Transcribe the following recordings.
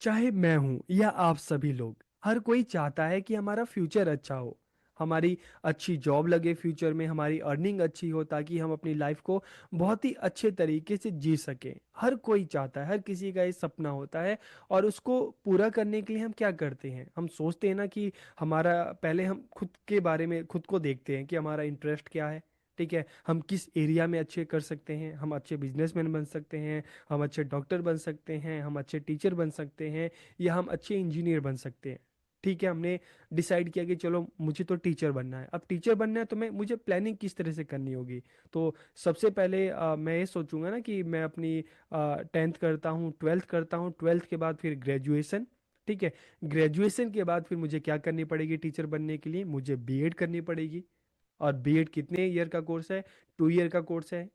चाहे मैं हूं या आप सभी लोग, हर कोई चाहता है कि हमारा फ्यूचर अच्छा हो, हमारी अच्छी जॉब लगे, फ्यूचर में हमारी अर्निंग अच्छी हो ताकि हम अपनी लाइफ को बहुत ही अच्छे तरीके से जी सकें। हर कोई चाहता है, हर किसी का ये सपना होता है। और उसको पूरा करने के लिए हम क्या करते हैं, हम सोचते हैं ना कि हमारा पहले हम खुद के बारे में खुद को देखते हैं कि हमारा इंटरेस्ट क्या है। ठीक है, हम किस एरिया में अच्छे कर सकते हैं, हम अच्छे बिजनेसमैन बन सकते हैं, हम अच्छे डॉक्टर बन सकते हैं, हम अच्छे टीचर बन सकते हैं, या हम अच्छे इंजीनियर बन सकते हैं। ठीक है, हमने डिसाइड किया कि चलो मुझे तो टीचर बनना है। अब टीचर बनना है तो मैं मुझे प्लानिंग किस तरह से करनी होगी। तो सबसे पहले मैं ये सोचूंगा ना कि मैं अपनी 10th करता हूँ, 12th करता हूँ, 12th के बाद फिर ग्रेजुएशन। ठीक है, ग्रेजुएशन के बाद फिर मुझे क्या करनी पड़ेगी, टीचर बनने के लिए मुझे बीएड करनी पड़ेगी। और बीएड कितने ईयर का कोर्स है, 2 ईयर का कोर्स है।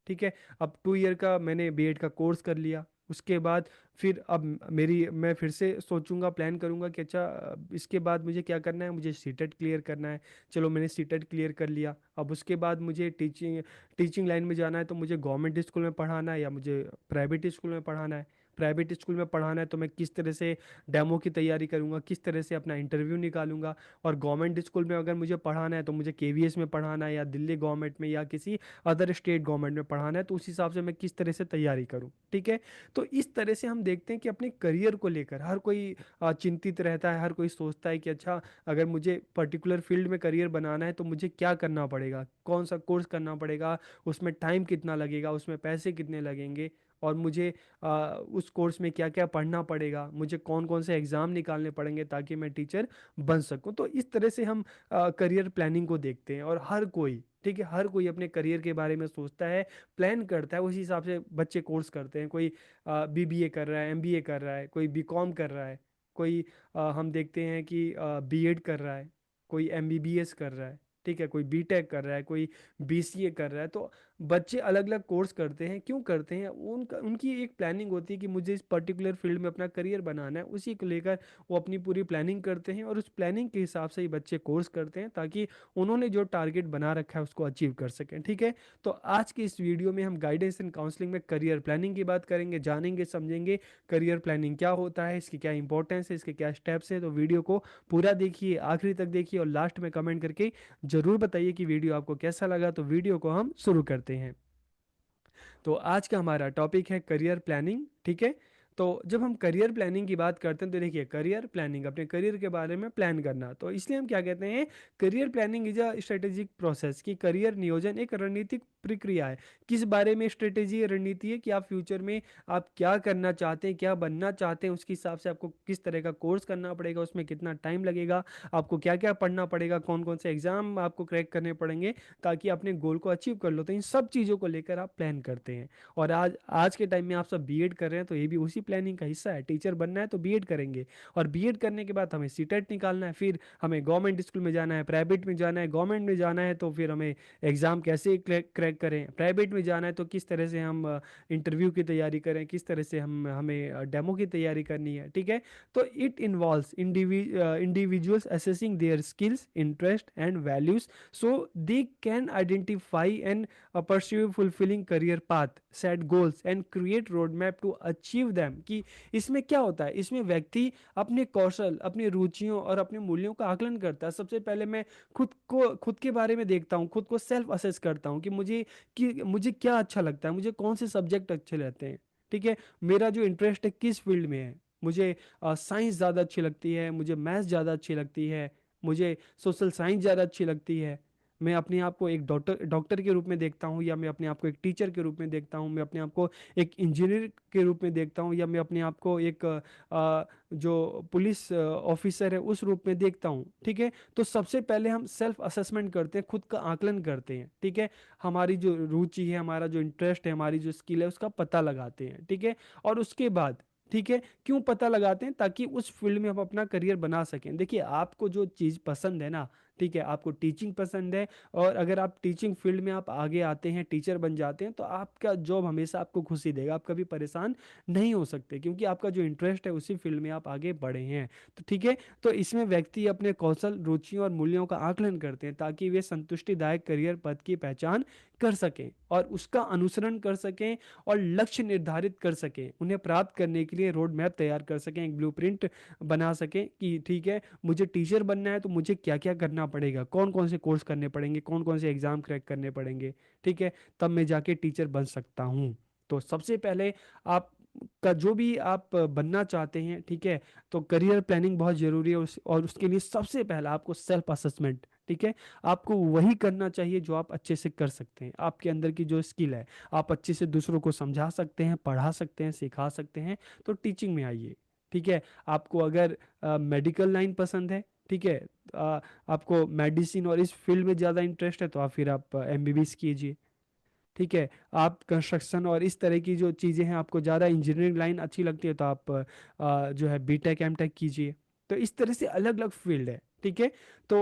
ठीक है, अब 2 ईयर का मैंने बीएड का कोर्स कर लिया। उसके बाद फिर अब मेरी मैं फिर से सोचूंगा, प्लान करूंगा कि अच्छा इसके बाद मुझे क्या करना है, मुझे सीटेट क्लियर करना है। चलो मैंने सीटेट क्लियर कर लिया। अब उसके बाद मुझे टीचिंग लाइन में जाना है, तो मुझे गवर्नमेंट स्कूल में पढ़ाना है या मुझे प्राइवेट स्कूल में पढ़ाना है। प्राइवेट स्कूल में पढ़ाना है तो मैं किस तरह से डेमो की तैयारी करूंगा, किस तरह से अपना इंटरव्यू निकालूंगा। और गवर्नमेंट स्कूल में अगर मुझे पढ़ाना है तो मुझे केवीएस में पढ़ाना है या दिल्ली गवर्नमेंट में या किसी अदर स्टेट गवर्नमेंट में पढ़ाना है, तो उस हिसाब से मैं किस तरह से तैयारी करूं। ठीक है, तो इस तरह से हम देखते हैं कि अपने करियर को लेकर हर कोई चिंतित रहता है, हर कोई सोचता है कि अच्छा अगर मुझे पर्टिकुलर फील्ड में करियर बनाना है तो मुझे क्या करना पड़ेगा, कौन सा कोर्स करना पड़ेगा, उसमें टाइम कितना लगेगा, उसमें पैसे कितने लगेंगे, और मुझे उस कोर्स में क्या क्या पढ़ना पड़ेगा, मुझे कौन कौन से एग्ज़ाम निकालने पड़ेंगे ताकि मैं टीचर बन सकूं। तो इस तरह से हम करियर प्लानिंग को देखते हैं। और हर कोई, ठीक है, हर कोई अपने करियर के बारे में सोचता है, प्लान करता है, उसी हिसाब से बच्चे कोर्स करते हैं। कोई बीबीए कर रहा है, एमबीए कर रहा है, कोई बीकॉम कर रहा है, कोई हम देखते हैं कि बीएड कर रहा है, कोई एमबीबीएस कर रहा है। ठीक है, कोई बीटेक कर रहा है, कोई बीसीए कर रहा है। तो बच्चे अलग अलग कोर्स करते हैं, क्यों करते हैं, उनका उनकी एक प्लानिंग होती है कि मुझे इस पर्टिकुलर फील्ड में अपना करियर बनाना है। उसी को लेकर वो अपनी पूरी प्लानिंग करते हैं, और उस प्लानिंग के हिसाब से ही बच्चे कोर्स करते हैं ताकि उन्होंने जो टारगेट बना रखा है उसको अचीव कर सकें। ठीक है, तो आज की इस वीडियो में हम गाइडेंस एंड काउंसलिंग में करियर प्लानिंग की बात करेंगे, जानेंगे समझेंगे करियर प्लानिंग क्या होता है, इसकी क्या इंपॉर्टेंस है, इसके क्या स्टेप्स हैं। तो वीडियो को पूरा देखिए, आखिरी तक देखिए, और लास्ट में कमेंट करके जरूर बताइए कि वीडियो आपको कैसा लगा। तो वीडियो को हम शुरू करते हैं। तो आज का हमारा टॉपिक है करियर प्लानिंग। ठीक है, तो जब हम करियर प्लानिंग की बात करते हैं तो देखिए, करियर प्लानिंग अपने करियर के बारे में प्लान करना, तो इसलिए हम क्या कहते हैं, career planning is a strategic process. कि करियर नियोजन एक रणनीतिक प्रक्रिया है। किस बारे में स्ट्रेटेजी रणनीति है कि आप फ्यूचर में आप क्या करना चाहते हैं, क्या बनना चाहते हैं, उसके हिसाब से आपको किस तरह का कोर्स करना पड़ेगा, उसमें कितना टाइम लगेगा, आपको क्या क्या पढ़ना पड़ेगा, कौन कौन से एग्जाम आपको क्रैक करने पड़ेंगे ताकि अपने गोल को अचीव कर लो। तो इन सब चीज़ों को लेकर आप प्लान करते हैं। और आज आज के टाइम में आप सब बीएड कर रहे हैं तो ये भी उसी प्लानिंग का हिस्सा है। टीचर बनना है तो बीएड करेंगे, और बीएड करने के बाद हमें सीटेट निकालना है, फिर हमें गवर्नमेंट स्कूल में जाना है, प्राइवेट में जाना है, गवर्नमेंट में जाना है तो फिर हमें एग्ज़ाम कैसे क्रैक करें, प्राइवेट में जाना है तो किस तरह से हम इंटरव्यू की तैयारी करें, किस तरह से हम हमें डेमो की तैयारी करनी है। ठीक है, तो it involves individuals assessing their skills, interest and values, so they can identify and pursue fulfilling career path, set goals and create roadmap to achieve them। कि इसमें क्या होता है, इसमें व्यक्ति अपने कौशल, अपनी रुचियों और अपने मूल्यों का आकलन करता है। सबसे पहले मैं खुद के बारे में देखता हूँ, खुद को सेल्फ असेस करता हूँ कि मुझे क्या अच्छा लगता है, मुझे कौन से सब्जेक्ट अच्छे लगते हैं। ठीक है, मेरा जो इंटरेस्ट है किस फील्ड में है, मुझे साइंस ज़्यादा अच्छी लगती है, मुझे मैथ्स ज़्यादा अच्छी लगती है, मुझे सोशल साइंस ज़्यादा अच्छी लगती है। मैं अपने आप को एक डॉक्टर के रूप में देखता हूँ, या मैं अपने आप को एक टीचर के रूप में देखता हूँ, मैं अपने आप को एक इंजीनियर के रूप में देखता हूँ, या मैं अपने आप को एक जो पुलिस ऑफिसर है उस रूप में देखता हूँ। ठीक है, तो सबसे पहले हम सेल्फ असेसमेंट करते हैं, खुद का आकलन करते हैं। ठीक है, हमारी जो रुचि है, हमारा जो इंटरेस्ट है, हमारी जो स्किल है, उसका पता लगाते हैं। ठीक है, और उसके बाद, ठीक है, क्यों पता लगाते हैं, ताकि उस फील्ड में हम अपना करियर बना सकें। देखिए, आपको जो चीज़ पसंद है ना, ठीक है, आपको टीचिंग पसंद है, और अगर आप टीचिंग फील्ड में आप आगे आते हैं, टीचर बन जाते हैं, तो आपका जॉब हमेशा आपको खुशी देगा, आप कभी परेशान नहीं हो सकते, क्योंकि आपका जो इंटरेस्ट है उसी फील्ड में आप आगे बढ़े हैं। तो ठीक है, तो इसमें व्यक्ति अपने कौशल, रुचियों और मूल्यों का आकलन करते हैं ताकि वे संतुष्टिदायक करियर पथ की पहचान कर सकें। और उसका अनुसरण कर सकें और लक्ष्य निर्धारित कर सकें, उन्हें प्राप्त करने के लिए रोड मैप तैयार कर सकें, एक ब्लूप्रिंट बना सकें कि ठीक है, मुझे टीचर बनना है तो मुझे क्या क्या करना पड़ेगा, कौन कौन से कोर्स करने पड़ेंगे, कौन कौन से एग्ज़ाम क्रैक करने पड़ेंगे, ठीक है, तब मैं जाके टीचर बन सकता हूँ। तो सबसे पहले आप का जो भी आप बनना चाहते हैं, ठीक है, तो करियर प्लानिंग बहुत ज़रूरी है और उसके लिए सबसे पहला आपको सेल्फ असेसमेंट, ठीक है, आपको वही करना चाहिए जो आप अच्छे से कर सकते हैं, आपके अंदर की जो स्किल है, आप अच्छे से दूसरों को समझा सकते हैं, पढ़ा सकते हैं, सिखा सकते हैं, तो टीचिंग में आइए, ठीक है। आपको अगर मेडिकल लाइन पसंद है, ठीक है, आपको मेडिसिन और इस फील्ड में ज़्यादा इंटरेस्ट है, तो आप फिर आप एमबीबीएस कीजिए, ठीक है। आप कंस्ट्रक्शन और इस तरह की जो चीज़ें हैं, आपको ज़्यादा इंजीनियरिंग लाइन अच्छी लगती है, तो आप जो है बीटेक एमटेक कीजिए। तो इस तरह से अलग अलग फील्ड है, ठीक है। तो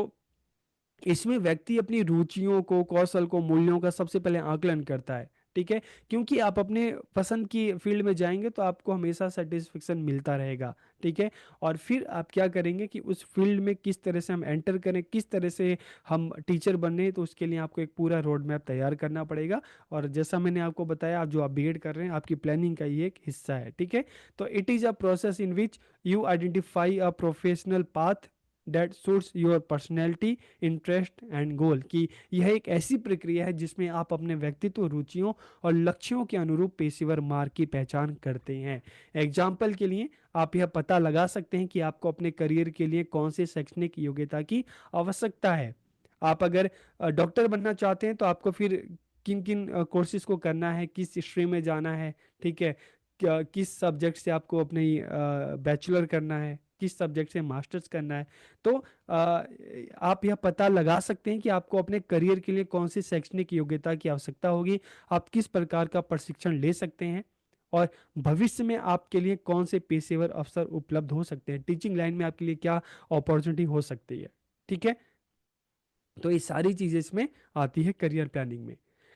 इसमें व्यक्ति अपनी रुचियों को, कौशल को, मूल्यों का सबसे पहले आकलन करता है, ठीक है, क्योंकि आप अपने पसंद की फील्ड में जाएंगे तो आपको हमेशा सेटिस्फेक्शन मिलता रहेगा, ठीक है। और फिर आप क्या करेंगे कि उस फील्ड में किस तरह से हम एंटर करें, किस तरह से हम टीचर बने, तो उसके लिए आपको एक पूरा रोड मैप तैयार करना पड़ेगा। और जैसा मैंने आपको बताया, आप जो आप बीएड कर रहे हैं, आपकी प्लानिंग का ये एक हिस्सा है, ठीक है। तो it is a process in which you identify a professional path that suits your personality, interest and goal, कि यह एक ऐसी प्रक्रिया है जिसमें आप अपने व्यक्तित्व, रुचियों और लक्ष्यों के अनुरूप पेशेवर मार्ग की पहचान करते हैं। एग्जाम्पल के लिए आप यह पता लगा सकते हैं कि आपको अपने करियर के लिए कौन से शैक्षणिक योग्यता की आवश्यकता है। आप अगर डॉक्टर बनना चाहते हैं तो आपको फिर किन किन कोर्सेज को करना है, किस स्ट्रीम में जाना है, ठीक है, किस सब्जेक्ट से आपको अपनी बैचलर करना है, किस सब्जेक्ट से मास्टर्स करना है। तो आप यह पता लगा सकते हैं कि आपको अपने करियर के लिए कौन सी शैक्षणिक योग्यता की आवश्यकता होगी, आप किस प्रकार का प्रशिक्षण ले सकते हैं, और भविष्य में आपके लिए कौन से पेशेवर अवसर उपलब्ध हो सकते हैं, टीचिंग लाइन में आपके लिए क्या अपॉर्चुनिटी हो सकती है, ठीक है। तो ये सारी चीज़ें इसमें आती है करियर प्लानिंग में।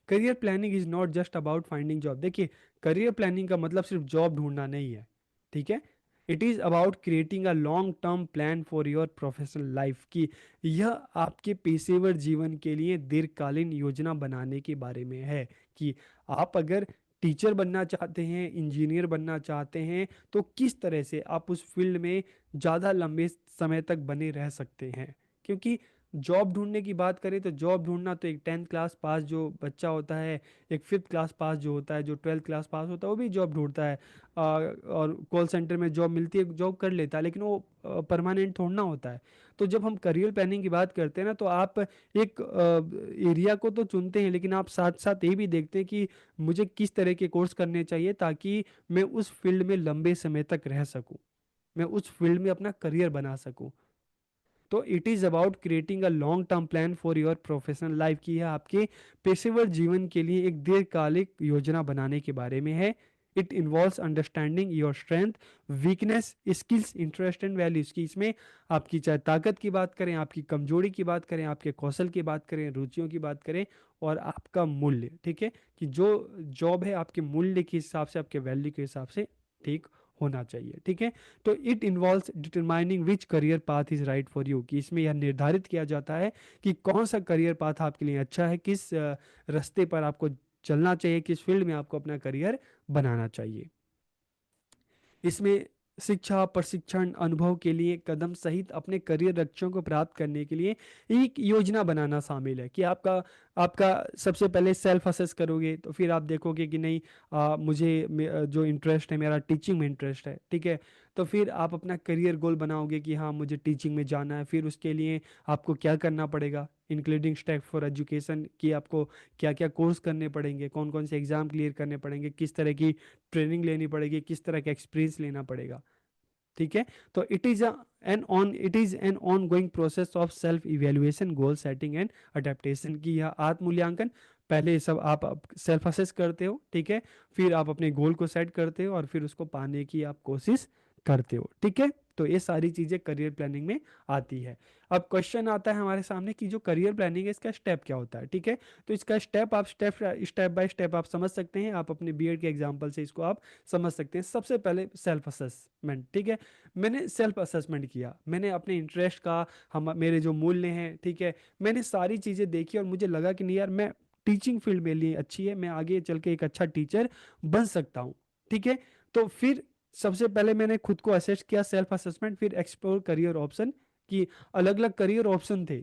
Career planning is not just about finding job. देखिए, करियर प्लानिंग का मतलब सिर्फ जॉब ढूंढना नहीं है, ठीक है। It is about creating a long term plan for your professional life, की यह आपके पेशेवर जीवन के लिए दीर्घकालीन योजना बनाने के बारे में है, कि आप अगर टीचर बनना चाहते हैं, इंजीनियर बनना चाहते हैं, तो किस तरह से आप उस फील्ड में ज़्यादा लंबे समय तक बने रह सकते हैं। क्योंकि जॉब ढूंढने की बात करें तो जॉब ढूंढना तो एक 10th क्लास पास जो बच्चा होता है, एक 5th क्लास पास जो होता है, जो 12th क्लास पास होता है, वो भी जॉब ढूंढता है। और कॉल सेंटर में जॉब मिलती है, जॉब कर लेता है, लेकिन वो परमानेंट थोड़ा ना होता है। तो जब हम करियर प्लानिंग की बात करते हैं ना, तो आप एक एरिया को तो चुनते हैं, लेकिन आप साथ साथ ये भी देखते हैं कि मुझे किस तरह के कोर्स करने चाहिए ताकि मैं उस फील्ड में लंबे समय तक रह सकूं, मैं उस फील्ड में अपना करियर बना सकूं। तो it is about creating a long term plan for your professional life, की है आपके पेशेवर जीवन के लिए एक दीर्घकालिक योजना बनाने के बारे में है। It involves understanding your strength, weakness, skills, interest and values, की इसमें आपकी चाहे ताकत की बात करें, आपकी कमजोरी की बात करें, आपके कौशल की बात करें, रुचियों की बात करें, और आपका मूल्य, ठीक है, कि जो जॉब है आपके मूल्य के हिसाब से, आपके वैल्यू के हिसाब से ठीक होना चाहिए, ठीक है। तो it involves determining which career path is right for you, कि इसमें यह निर्धारित किया जाता है कि कौन सा करियर पाथ आपके लिए अच्छा है, किस रास्ते पर आपको चलना चाहिए, किस फील्ड में आपको अपना करियर बनाना चाहिए। इसमें शिक्षा, प्रशिक्षण, अनुभव के लिए कदम सहित अपने करियर लक्ष्यों को प्राप्त करने के लिए एक योजना बनाना शामिल है, कि आपका आपका सबसे पहले सेल्फ असेस करोगे, तो फिर आप देखोगे कि नहीं, जो इंटरेस्ट है, मेरा टीचिंग में इंटरेस्ट है, ठीक है। तो फिर आप अपना करियर गोल बनाओगे कि हाँ, मुझे टीचिंग में जाना है। फिर उसके लिए आपको क्या करना पड़ेगा, इंक्लूडिंग स्टेप फॉर एजुकेशन, कि आपको क्या क्या कोर्स करने पड़ेंगे, कौन कौन से एग्जाम क्लियर करने पड़ेंगे, किस तरह की ट्रेनिंग लेनी पड़ेगी, किस तरह का एक्सपीरियंस लेना पड़ेगा, ठीक है। तो it is an on going process of self evaluation, goal setting and adaptation, की यह आत्म मूल्यांकन। पहले ये सब आप सेल्फ असेस करते हो, ठीक है, फिर आप अपने गोल को सेट करते हो और फिर उसको पाने की आप कोशिश करते हो, ठीक है। तो ये सारी चीजें करियर प्लानिंग में आती है। अब क्वेश्चन आता है हमारे सामने कि जो करियर प्लानिंग है, इसका स्टेप क्या होता है, ठीक है। तो इसका स्टेप स्टेप बाय स्टेप आप समझ सकते हैं, आप अपने बीएड के एग्जाम्पल से इसको आप समझ सकते हैं। सबसे पहले सेल्फ असेसमेंट, ठीक है। मैंने सेल्फ असेसमेंट किया, मैंने अपने इंटरेस्ट का, हम मेरे जो मूल्य हैं, ठीक है, मैंने सारी चीज़ें देखी और मुझे लगा कि नहीं यार, मैं टीचिंग फील्ड मेरे लिए अच्छी है, मैं आगे चल के एक अच्छा टीचर बन सकता हूँ। ठीक है। तो फिर सबसे पहले मैंने खुद को असेस किया, सेल्फ असेसमेंट, फिर एक्सप्लोर करियर ऑप्शन कि अलग अलग करियर ऑप्शन थे।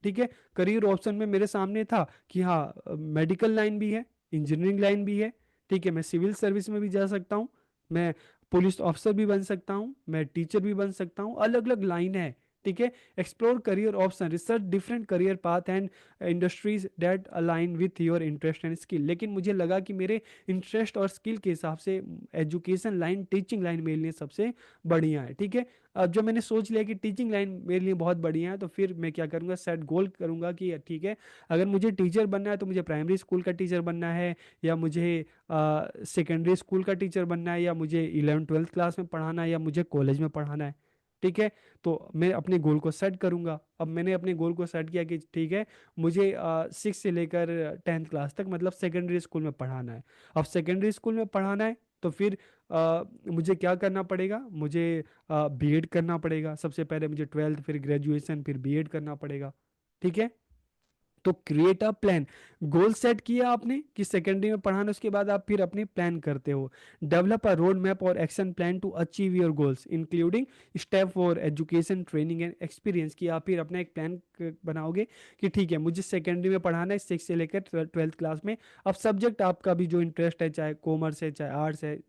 ठीक है। करियर ऑप्शन में मेरे सामने था कि हाँ, मेडिकल लाइन भी है, इंजीनियरिंग लाइन भी है। ठीक है, मैं सिविल सर्विस में भी जा सकता हूँ, मैं पुलिस ऑफिसर भी बन सकता हूँ, मैं टीचर भी बन सकता हूँ, अलग अलग लाइन है। ठीक है। Explore career option, research different career path and industries that align with your interest and skill. लेकिन मुझे लगा कि मेरे इंटरेस्ट और स्किल के हिसाब से एजुकेशन लाइन, टीचिंग लाइन मेरे लिए सबसे बढ़िया है। ठीक है। अब जब मैंने सोच लिया कि टीचिंग लाइन मेरे लिए बहुत बढ़िया है, तो फिर मैं क्या करूँगा, सेट गोल करूँगा कि ठीक है, अगर मुझे टीचर बनना है तो मुझे प्राइमरी स्कूल का टीचर बनना है, या मुझे सेकेंडरी स्कूल का टीचर बनना है, या मुझे 11वीं 12वीं क्लास में पढ़ाना है, या मुझे कॉलेज में पढ़ाना है। ठीक है। तो मैं अपने गोल को सेट करूंगा। अब मैंने अपने गोल को सेट किया कि ठीक है, मुझे 6 से लेकर 10th क्लास तक मतलब सेकेंडरी स्कूल में पढ़ाना है। अब सेकेंडरी स्कूल में पढ़ाना है तो फिर मुझे क्या करना पड़ेगा, मुझे बीएड करना पड़ेगा। सबसे पहले मुझे 12th, फिर ग्रेजुएशन, फिर बीएड करना पड़ेगा। ठीक है। तो create a plan, goal set किया आपने कि सेकेंडरी में पढ़ाना, उसके बाद आप फिर अपने प्लान करते हो। डेवलप अ रोड मैप और action plan to achieve your goals including step for education, training and experience. कि आप फिर अपना एक प्लान बनाओगे कि ठीक है, मुझे सेकेंडरी में पढ़ाना है 6 से लेकर 12th क्लास में। अब सब्जेक्ट आपका भी जो इंटरेस्ट है, चाहे कॉमर्स है चाहे आर्ट्स है,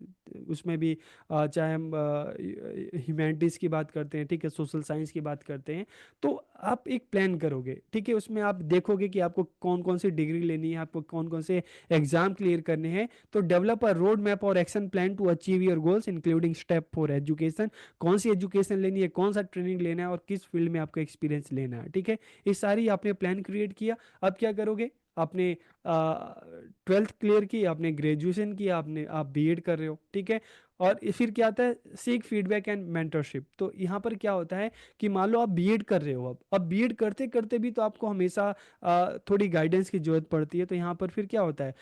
उसमें भी चाहे हम ह्यूमैनिटीज़ की बात करते हैं, ठीक है, सोशल साइंस की बात करते हैं, तो आप एक प्लान करोगे। ठीक है। उसमें आप देखोगे कि आपको कौन कौन सी डिग्री लेनी है, आपको कौन कौन से एग्जाम क्लियर करने हैं। तो डेवलप अ रोड मैप और action plan to achieve your goals including step for education, कौन सी एजुकेशन लेनी है, कौन सा ट्रेनिंग लेना है, और किस फील्ड में आपको एक्सपीरियंस लेना है। ठीक है। ये सारी आपने प्लान क्रिएट किया। अब क्या करोगे, आपने 12th क्लियर की, आपने ग्रेजुएशन किया, आपने आप बीएड कर रहे हो। ठीक है। और फिर क्या आता है, सीक फीडबैक एंड मेंटरशिप। तो यहाँ पर क्या होता है कि मान लो आप बीएड कर रहे हो, अब बीएड करते करते भी तो आपको हमेशा थोड़ी गाइडेंस की जरूरत पड़ती है। तो यहाँ पर फिर क्या होता है,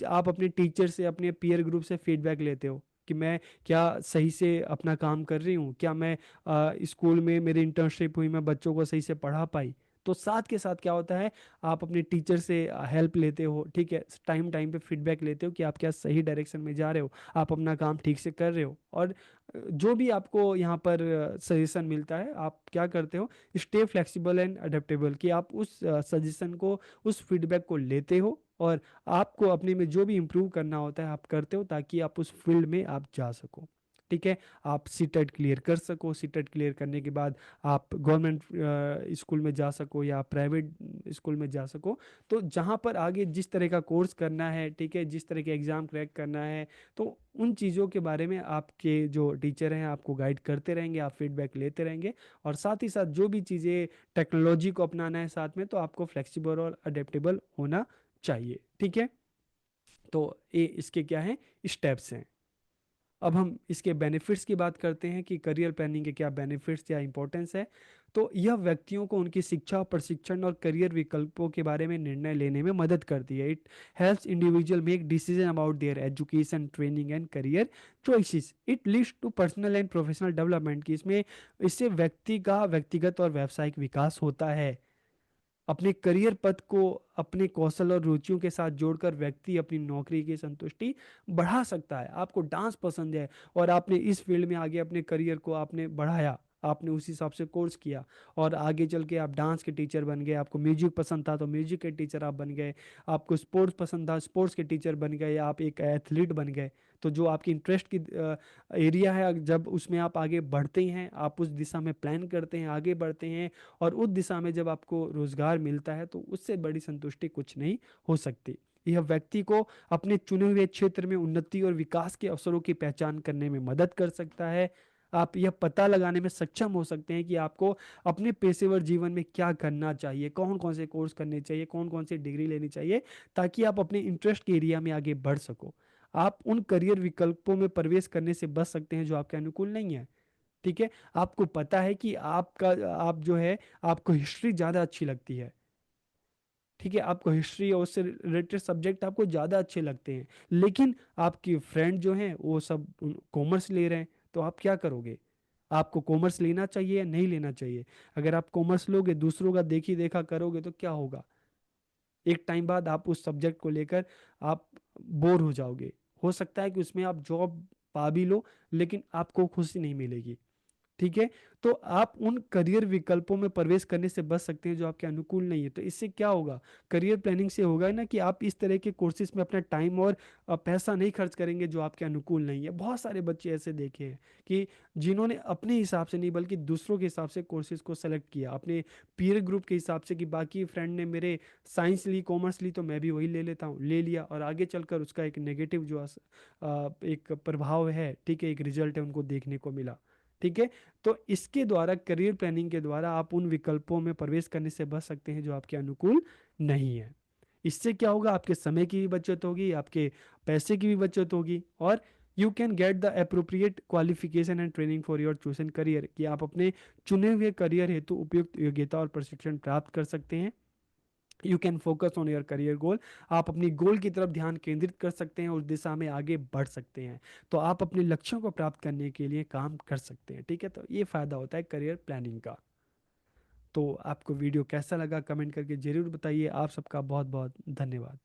आप अपने टीचर से, अपने पीयर ग्रुप से फीडबैक लेते हो कि मैं क्या सही से अपना काम कर रही हूँ, क्या मैं स्कूल में मेरी इंटर्नशिप हुई, मैं बच्चों को सही से पढ़ा पाई। तो साथ के साथ क्या होता है, आप अपने टीचर से हेल्प लेते हो। ठीक है। टाइम टाइम पे फीडबैक लेते हो कि आप क्या सही डायरेक्शन में जा रहे हो, आप अपना काम ठीक से कर रहे हो। और जो भी आपको यहाँ पर सजेशन मिलता है, आप क्या करते हो, स्टे फ्लेक्सिबल एंड अडेप्टेबल, कि आप उस सजेशन को, उस फीडबैक को लेते हो, और आपको अपने में जो भी इम्प्रूव करना होता है आप करते हो, ताकि आप उस फील्ड में आप जा सको। ठीक है। आप सीटेट क्लियर कर सको, सीटेट क्लियर करने के बाद आप गवर्नमेंट स्कूल में जा सको या प्राइवेट स्कूल में जा सको। तो जहाँ पर आगे जिस तरह का कोर्स करना है, ठीक है, जिस तरह के एग्ज़ाम क्रैक करना है, तो उन चीज़ों के बारे में आपके जो टीचर हैं आपको गाइड करते रहेंगे, आप फीडबैक लेते रहेंगे। और साथ ही साथ जो भी चीज़ें, टेक्नोलॉजी को अपनाना है साथ में, तो आपको फ्लेक्सिबल और अडेप्टेबल होना चाहिए। ठीक है। तो ये इसके क्या हैं, स्टेप्स हैं। अब हम इसके बेनिफिट्स की बात करते हैं कि करियर प्लानिंग के क्या बेनिफिट्स या इंपॉर्टेंस है। तो यह व्यक्तियों को उनकी शिक्षा, प्रशिक्षण और करियर विकल्पों के बारे में निर्णय लेने में मदद करती है। It helps individual make decision about their education, training and career choices. It leads to personal and professional development, की इसमें इससे व्यक्ति का व्यक्तिगत और व्यावसायिक विकास होता है। अपने करियर पथ को अपने कौशल और रुचियों के साथ जोड़कर व्यक्ति अपनी नौकरी की संतुष्टि बढ़ा सकता है। आपको डांस पसंद है और आपने इस फील्ड में आगे अपने करियर को आपने बढ़ाया, आपने उस हिसाब से कोर्स किया, और आगे चल के आप डांस के टीचर बन गए। आपको म्यूजिक पसंद था तो म्यूजिक के टीचर आप बन गए। आपको स्पोर्ट्स पसंद था, स्पोर्ट्स के टीचर बन गए, या आप एक एथलीट बन गए। तो जो आपकी इंटरेस्ट की एरिया है, जब उसमें आप आगे बढ़ते हैं, आप उस दिशा में प्लान करते हैं, आगे बढ़ते हैं, और उस दिशा में जब आपको रोजगार मिलता है, तो उससे बड़ी संतुष्टि कुछ नहीं हो सकती। यह व्यक्ति को अपने चुने हुए क्षेत्र में उन्नति और विकास के अवसरों की पहचान करने में मदद कर सकता है। आप यह पता लगाने में सक्षम हो सकते हैं कि आपको अपने पेशेवर जीवन में क्या करना चाहिए, कौन कौन से कोर्स करने चाहिए, कौन कौन सी डिग्री लेनी चाहिए, ताकि आप अपने इंटरेस्ट के एरिया में आगे बढ़ सको। आप उन करियर विकल्पों में प्रवेश करने से बच सकते हैं जो आपके अनुकूल नहीं है। ठीक है। आपको पता है कि आप जो है, आपको हिस्ट्री ज़्यादा अच्छी लगती है। ठीक है। आपको हिस्ट्री और उससे रिलेटेड सब्जेक्ट आपको ज़्यादा अच्छे लगते हैं, लेकिन आपके फ्रेंड जो हैं वो सब कॉमर्स ले रहे हैं। तो आप क्या करोगे, आपको कॉमर्स लेना चाहिए या नहीं लेना चाहिए? अगर आप कॉमर्स लोगे, दूसरों का देखी देखा करोगे, तो क्या होगा? एक टाइम बाद आप उस सब्जेक्ट को लेकर आप बोर हो जाओगे। हो सकता है कि उसमें आप जॉब पा भी लो, लेकिन आपको खुशी नहीं मिलेगी। ठीक है। तो आप उन करियर विकल्पों में प्रवेश करने से बच सकते हैं जो आपके अनुकूल नहीं है। तो इससे क्या होगा, करियर प्लानिंग से होगा ना कि आप इस तरह के कोर्सेज में अपना टाइम और पैसा नहीं खर्च करेंगे जो आपके अनुकूल नहीं है। बहुत सारे बच्चे ऐसे देखे हैं कि जिन्होंने अपने हिसाब से नहीं बल्कि दूसरों के हिसाब से कोर्सेज को सेलेक्ट किया, अपने पीयर ग्रुप के हिसाब से कि बाकी फ्रेंड ने मेरे साइंस ली, कॉमर्स ली, तो मैं भी वही ले लेता हूँ, ले लिया, और आगे चलकर उसका एक नेगेटिव जो एक प्रभाव है, ठीक है, एक रिजल्ट है, उनको देखने को मिला। ठीक है। तो इसके द्वारा, करियर प्लानिंग के द्वारा, आप उन विकल्पों में प्रवेश करने से बच सकते हैं जो आपके अनुकूल नहीं है। इससे क्या होगा, आपके समय की भी बचत होगी, आपके पैसे की भी बचत होगी, और you can get the appropriate qualification and training for your chosen career, कि आप अपने चुने हुए करियर हेतु उपयुक्त योग्यता और प्रशिक्षण प्राप्त कर सकते हैं। You can focus on your career goal, आप अपनी गोल की तरफ ध्यान केंद्रित कर सकते हैं, उस दिशा में आगे बढ़ सकते हैं। तो आप अपने लक्ष्यों को प्राप्त करने के लिए काम कर सकते हैं। ठीक है। तो ये फायदा होता है करियर प्लानिंग का। तो आपको वीडियो कैसा लगा कमेंट करके जरूर बताइए। आप सबका बहुत बहुत धन्यवाद।